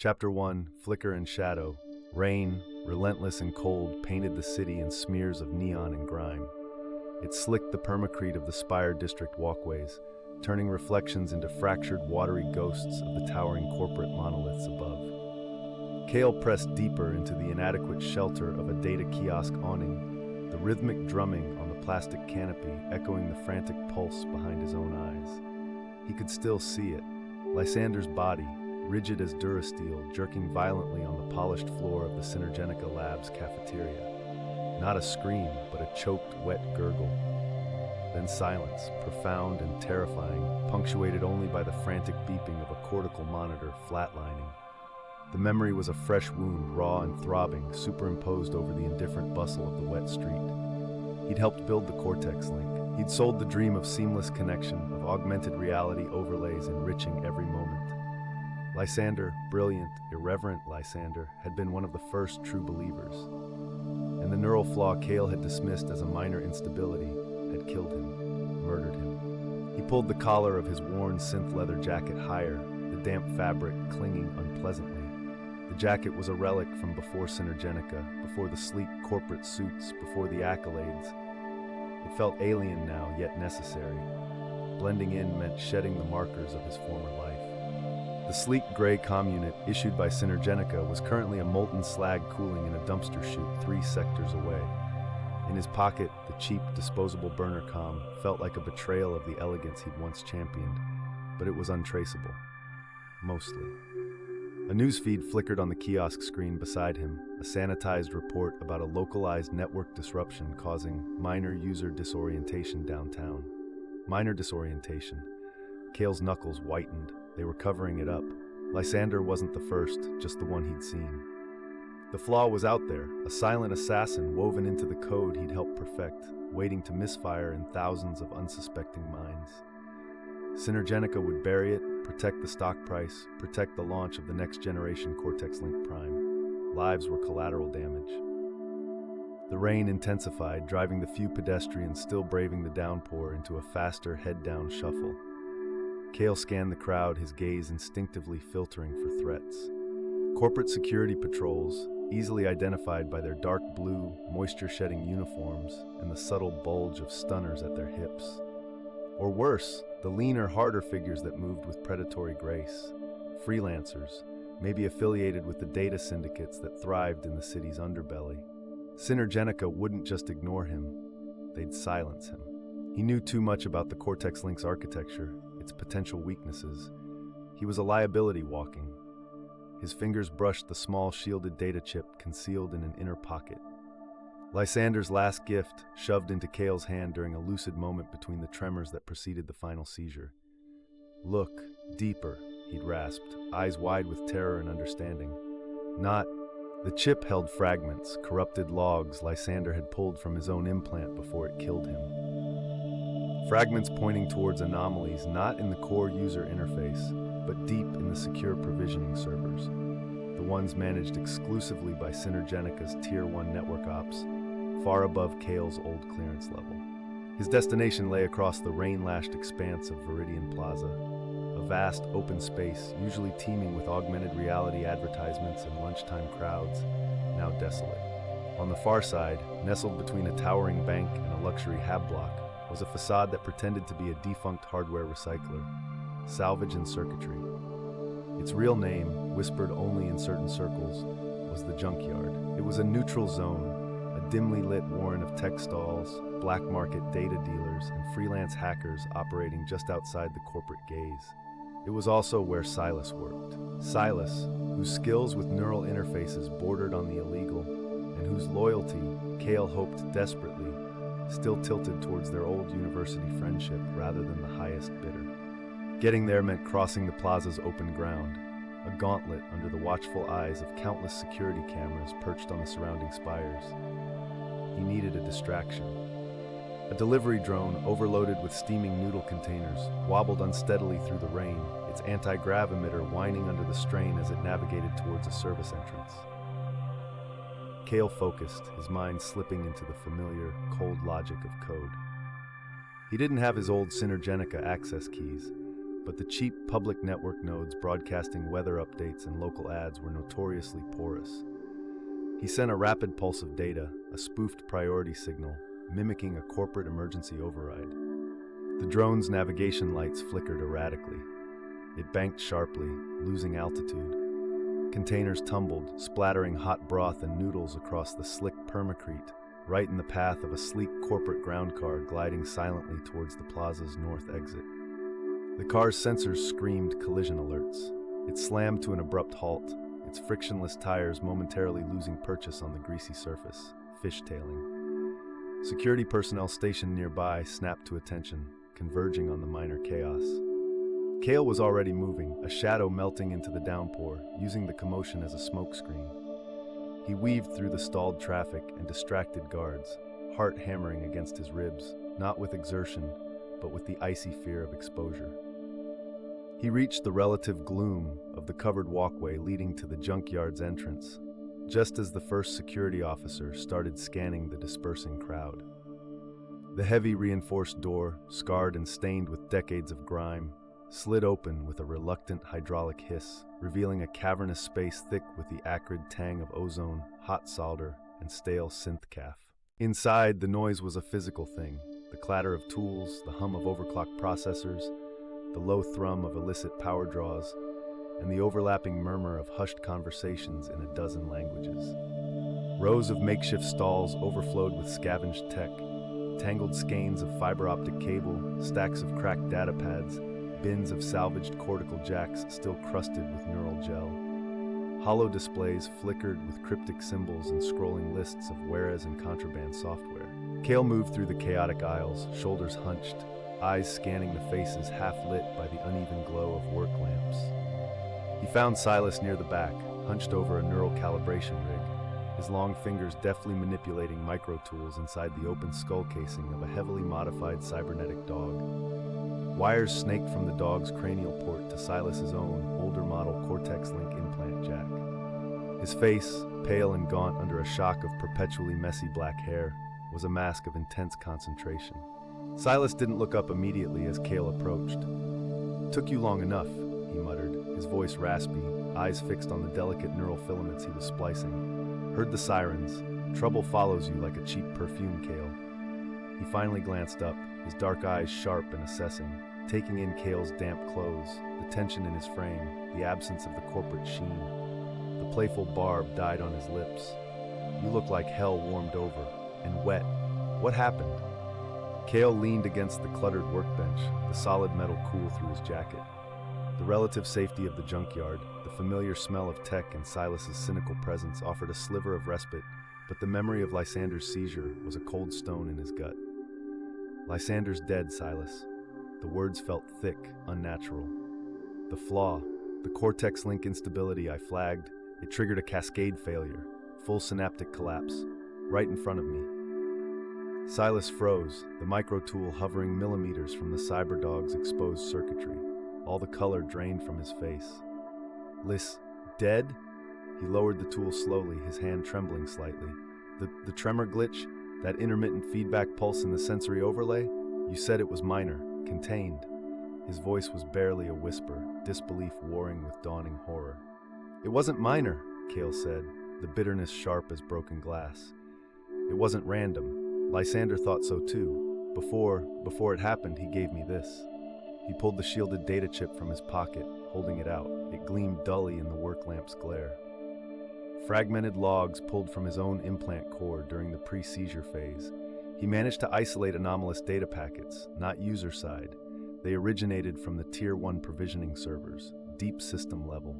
Chapter 1, Flicker and Shadow. Rain, relentless and cold, painted the city in smears of neon and grime. It slicked the permacrete of the Spire District walkways, turning reflections into fractured, watery ghosts of the towering corporate monoliths above. Kael pressed deeper into the inadequate shelter of a data kiosk awning, the rhythmic drumming on the plastic canopy echoing the frantic pulse behind his own eyes. He could still see it, Lysander's body, rigid as durasteel, jerking violently on the polished floor of the Synergenica Labs cafeteria. Not a scream, but a choked, wet gurgle. Then silence, profound and terrifying, punctuated only by the frantic beeping of a cortical monitor flatlining. The memory was a fresh wound, raw and throbbing, superimposed over the indifferent bustle of the wet street. He'd helped build the CortexLink. He'd sold the dream of seamless connection, of augmented reality overlays enriching every moment. Lysander, brilliant, irreverent Lysander, had been one of the first true believers. And the neural flaw Kael had dismissed as a minor instability had killed him, murdered him. He pulled the collar of his worn synth leather jacket higher, the damp fabric clinging unpleasantly. The jacket was a relic from before Synergenica, before the sleek corporate suits, before the accolades. It felt alien now, yet necessary. Blending in meant shedding the markers of his former life. The sleek gray comm unit issued by Synergenica was currently a molten slag cooling in a dumpster chute 3 sectors away. In his pocket, the cheap, disposable burner comm felt like a betrayal of the elegance he'd once championed, but it was untraceable. Mostly. A newsfeed flickered on the kiosk screen beside him, a sanitized report about a localized network disruption causing minor user disorientation downtown. Minor disorientation. Kael's knuckles whitened. They were covering it up. Lysander wasn't the first, just the one he'd seen. The flaw was out there, a silent assassin woven into the code he'd helped perfect, waiting to misfire in thousands of unsuspecting minds. Synergenica would bury it, protect the stock price, protect the launch of the next generation CortexLink Prime. Lives were collateral damage. The rain intensified, driving the few pedestrians still braving the downpour into a faster head-down shuffle. Kael scanned the crowd, his gaze instinctively filtering for threats. Corporate security patrols, easily identified by their dark blue, moisture-shedding uniforms and the subtle bulge of stunners at their hips. Or worse, the leaner, harder figures that moved with predatory grace. Freelancers, maybe affiliated with the data syndicates that thrived in the city's underbelly. Synergenica wouldn't just ignore him, they'd silence him. He knew too much about the CortexLink's architecture, its potential weaknesses. He was a liability walking. His fingers brushed the small shielded data chip concealed in an inner pocket. Lysander's last gift, shoved into Kael's hand during a lucid moment between the tremors that preceded the final seizure. Look, deeper, he'd rasped, eyes wide with terror and understanding. Not. The chip held fragments, corrupted logs Lysander had pulled from his own implant before it killed him. Fragments pointing towards anomalies not in the core user interface, but deep in the secure provisioning servers. The ones managed exclusively by Synergenica's Tier 1 network ops, far above Kael's old clearance level. His destination lay across the rain-lashed expanse of Viridian Plaza, a vast open space usually teeming with augmented reality advertisements and lunchtime crowds, now desolate. On the far side, nestled between a towering bank and a luxury hab block, was a facade that pretended to be a defunct hardware recycler, Salvage and Circuitry. Its real name, whispered only in certain circles, was the Junkyard. It was a neutral zone, a dimly lit warren of tech stalls, black market data dealers, and freelance hackers operating just outside the corporate gaze. It was also where Silas worked. Silas, whose skills with neural interfaces bordered on the illegal, and whose loyalty, Kael hoped desperately, still tilted towards their old university friendship rather than the highest bidder. Getting there meant crossing the plaza's open ground, a gauntlet under the watchful eyes of countless security cameras perched on the surrounding spires. He needed a distraction. A delivery drone, overloaded with steaming noodle containers, wobbled unsteadily through the rain, its anti-grav emitter whining under the strain as it navigated towards a service entrance. Kael focused, his mind slipping into the familiar, cold logic of code. He didn't have his old Synergenica access keys, but the cheap public network nodes broadcasting weather updates and local ads were notoriously porous. He sent a rapid pulse of data, a spoofed priority signal, mimicking a corporate emergency override. The drone's navigation lights flickered erratically. It banked sharply, losing altitude. Containers tumbled, splattering hot broth and noodles across the slick permacrete, right in the path of a sleek corporate ground car gliding silently towards the plaza's north exit. The car's sensors screamed collision alerts. It slammed to an abrupt halt, its frictionless tires momentarily losing purchase on the greasy surface, fishtailing. Security personnel stationed nearby snapped to attention, converging on the minor chaos. Kael was already moving, a shadow melting into the downpour, using the commotion as a smokescreen. He weaved through the stalled traffic and distracted guards, heart hammering against his ribs, not with exertion, but with the icy fear of exposure. He reached the relative gloom of the covered walkway leading to the junkyard's entrance, just as the first security officer started scanning the dispersing crowd. The heavy reinforced door, scarred and stained with decades of grime, slid open with a reluctant hydraulic hiss, revealing a cavernous space thick with the acrid tang of ozone, hot solder, and stale synth calf. Inside, the noise was a physical thing, the clatter of tools, the hum of overclocked processors, the low thrum of illicit power draws, and the overlapping murmur of hushed conversations in a dozen languages. Rows of makeshift stalls overflowed with scavenged tech, tangled skeins of fiber optic cable, stacks of cracked data pads, bins of salvaged cortical jacks still crusted with neural gel. Hollow displays flickered with cryptic symbols and scrolling lists of whereas and contraband software. Kael moved through the chaotic aisles, shoulders hunched, eyes scanning the faces half lit by the uneven glow of work lamps. He found Silas near the back, hunched over a neural calibration rig, his long fingers deftly manipulating micro-tools inside the open skull casing of a heavily modified cybernetic dog. Wires snaked from the dog's cranial port to Silas's own, older model CortexLink implant jack. His face, pale and gaunt under a shock of perpetually messy black hair, was a mask of intense concentration. Silas didn't look up immediately as Kael approached. "Took you long enough," he muttered, his voice raspy, eyes fixed on the delicate neural filaments he was splicing. "Heard the sirens. Trouble follows you like a cheap perfume, Kael." He finally glanced up, his dark eyes sharp and assessing, taking in Kael's damp clothes, the tension in his frame, the absence of the corporate sheen. The playful barb died on his lips. "You look like hell warmed over, and wet. What happened?" Kael leaned against the cluttered workbench, the solid metal cool through his jacket. The relative safety of the junkyard, the familiar smell of tech and Silas's cynical presence offered a sliver of respite, but the memory of Lysander's seizure was a cold stone in his gut. "Lysander's dead, Silas." The words felt thick, unnatural. "The flaw, the CortexLink instability I flagged, it triggered a cascade failure, full synaptic collapse, right in front of me." Silas froze, the micro-tool hovering millimeters from the cyberdog's exposed circuitry. All the color drained from his face. "Lys, dead?" He lowered the tool slowly, his hand trembling slightly. The tremor glitch, that intermittent feedback pulse in the sensory overlay? You said it was minor, contained." His voice was barely a whisper, disbelief warring with dawning horror. "It wasn't minor," Kael said, the bitterness sharp as broken glass. "It wasn't random. Lysander thought so too. Before it happened, he gave me this." He pulled the shielded data chip from his pocket, holding it out. It gleamed dully in the work lamp's glare. Fragmented logs pulled from his own implant core during the pre-seizure phase. He managed to isolate anomalous data packets, not user-side. They originated from the Tier 1 provisioning servers, deep system level.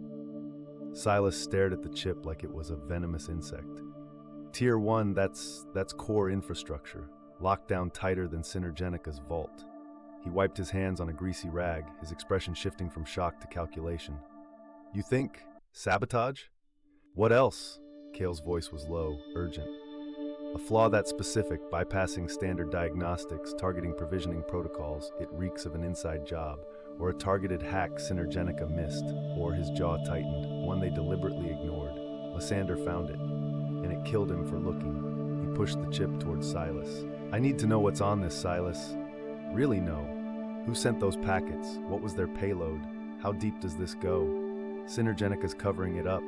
Silas stared at the chip like it was a venomous insect. Tier 1, that's core infrastructure, locked down tighter than Synergenica's vault. He wiped his hands on a greasy rag, his expression shifting from shock to calculation. "You think? Sabotage?" "What else?" Kael's voice was low, urgent. "A flaw that specific, bypassing standard diagnostics, targeting provisioning protocols, it reeks of an inside job, or a targeted hack Synergenica missed, or," his jaw tightened, "one they deliberately ignored. Lysander found it, and it killed him for looking." He pushed the chip towards Silas. "I need to know what's on this, Silas. Really know." Who sent those packets? What was their payload? How deep does this go? Synergenica's covering it up.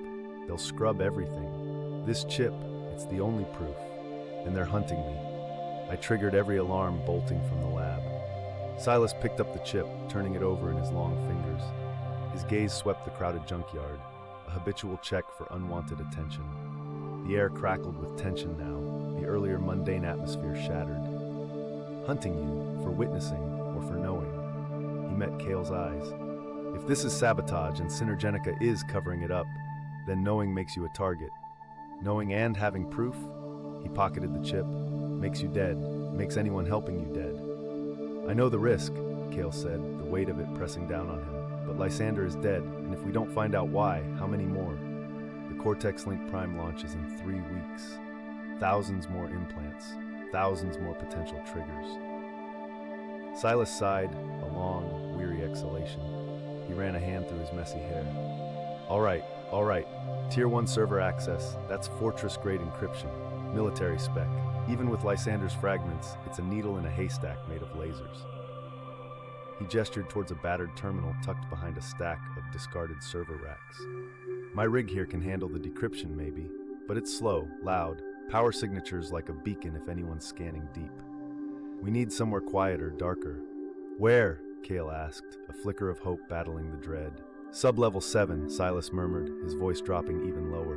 They'll scrub everything. This chip, it's the only proof. And they're hunting me. I triggered every alarm bolting from the lab. Silas picked up the chip, turning it over in his long fingers. His gaze swept the crowded junkyard, a habitual check for unwanted attention. The air crackled with tension now, the earlier mundane atmosphere shattered. Hunting you, for witnessing or for knowing. He met Kael's eyes. If this is sabotage and Synergenica is covering it up, then knowing makes you a target. Knowing and having proof? He pocketed the chip. Makes you dead. Makes anyone helping you dead. I know the risk, Kael said, the weight of it pressing down on him. But Lysander is dead, and if we don't find out why, how many more? The CortexLink Prime launches in 3 weeks. Thousands more implants. Thousands more potential triggers. Silas sighed, a long, weary exhalation. He ran a hand through his messy hair. All right. Tier 1 server access, that's fortress-grade encryption. Military spec. Even with Lysander's fragments, it's a needle in a haystack made of lasers. He gestured towards a battered terminal tucked behind a stack of discarded server racks. My rig here can handle the decryption maybe, but it's slow, loud, power signatures like a beacon if anyone's scanning deep. We need somewhere quieter, darker. Where? Kael asked, a flicker of hope battling the dread. Sub-level 7, Silas murmured, his voice dropping even lower.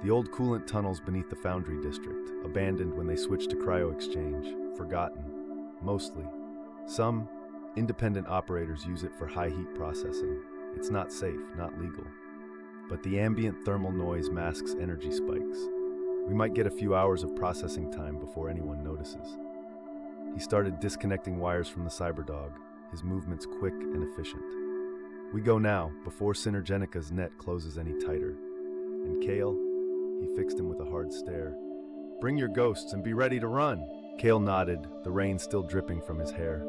The old coolant tunnels beneath the Foundry District, abandoned when they switched to cryo-exchange, forgotten. Mostly. Some independent operators use it for high-heat processing. It's not safe, not legal. But the ambient thermal noise masks energy spikes. We might get a few hours of processing time before anyone notices. He started disconnecting wires from the Cyberdog, his movements quick and efficient. We go now, before Synergenica's net closes any tighter. And Kael, he fixed him with a hard stare. Bring your ghosts and be ready to run. Kael nodded, the rain still dripping from his hair.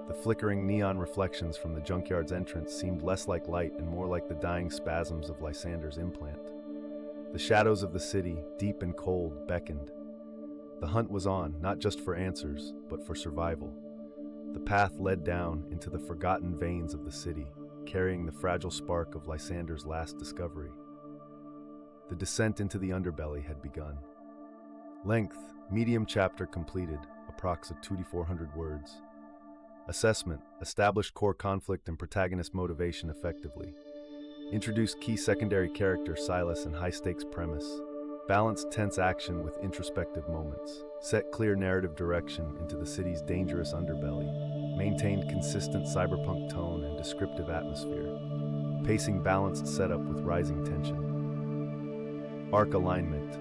The flickering neon reflections from the junkyard's entrance seemed less like light and more like the dying spasms of Lysander's implant. The shadows of the city, deep and cold, beckoned. The hunt was on, not just for answers, but for survival. The path led down into the forgotten veins of the city, carrying the fragile spark of Lysander's last discovery. The descent into the underbelly had begun. Length, medium chapter completed, approx. 2,400 words. Assessment, established core conflict and protagonist motivation effectively. Introduced key secondary character Silas and high-stakes premise. Balanced tense action with introspective moments. Set clear narrative direction into the city's dangerous underbelly. Maintained consistent cyberpunk tone and descriptive atmosphere. Pacing balanced setup with rising tension. Arc alignment.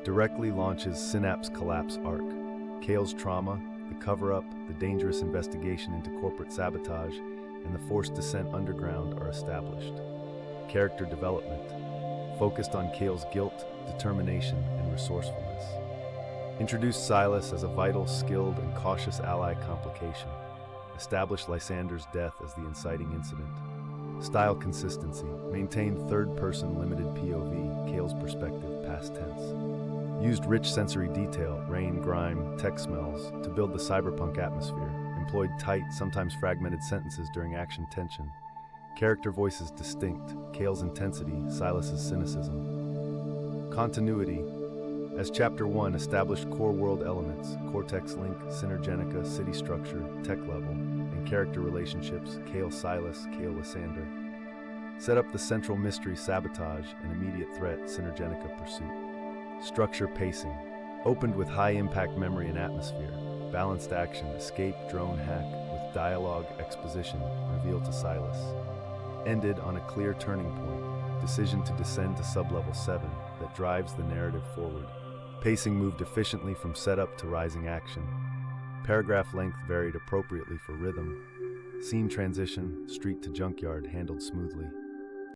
Directly launches Synapse Collapse arc. Kael's trauma, the cover-up, the dangerous investigation into corporate sabotage, and the forced descent underground are established. Character development, focused on Kael's guilt, determination, and resourcefulness. Introduced Silas as a vital, skilled, and cautious ally complication. Established Lysander's death as the inciting incident. Style consistency, maintained third-person limited POV, Kael's perspective, past tense. Used rich sensory detail, rain, grime, tech smells, to build the cyberpunk atmosphere. Employed tight, sometimes fragmented sentences during action tension. Character voices distinct, Kael's intensity, Silas's cynicism. Continuity. As Chapter 1 established core world elements, CortexLink, Synergenica, city structure, tech level, and character relationships, Kael Silas, Kael Lysander. Set up the central mystery sabotage and immediate threat Synergenica pursuit. Structure pacing. Opened with high-impact memory and atmosphere. Balanced action, escape, drone hack, with dialogue, exposition, revealed to Silas. Ended on a clear turning point. Decision to descend to sub-level 7 that drives the narrative forward. Pacing moved efficiently from setup to rising action. Paragraph length varied appropriately for rhythm. Scene transition, street to junkyard, handled smoothly.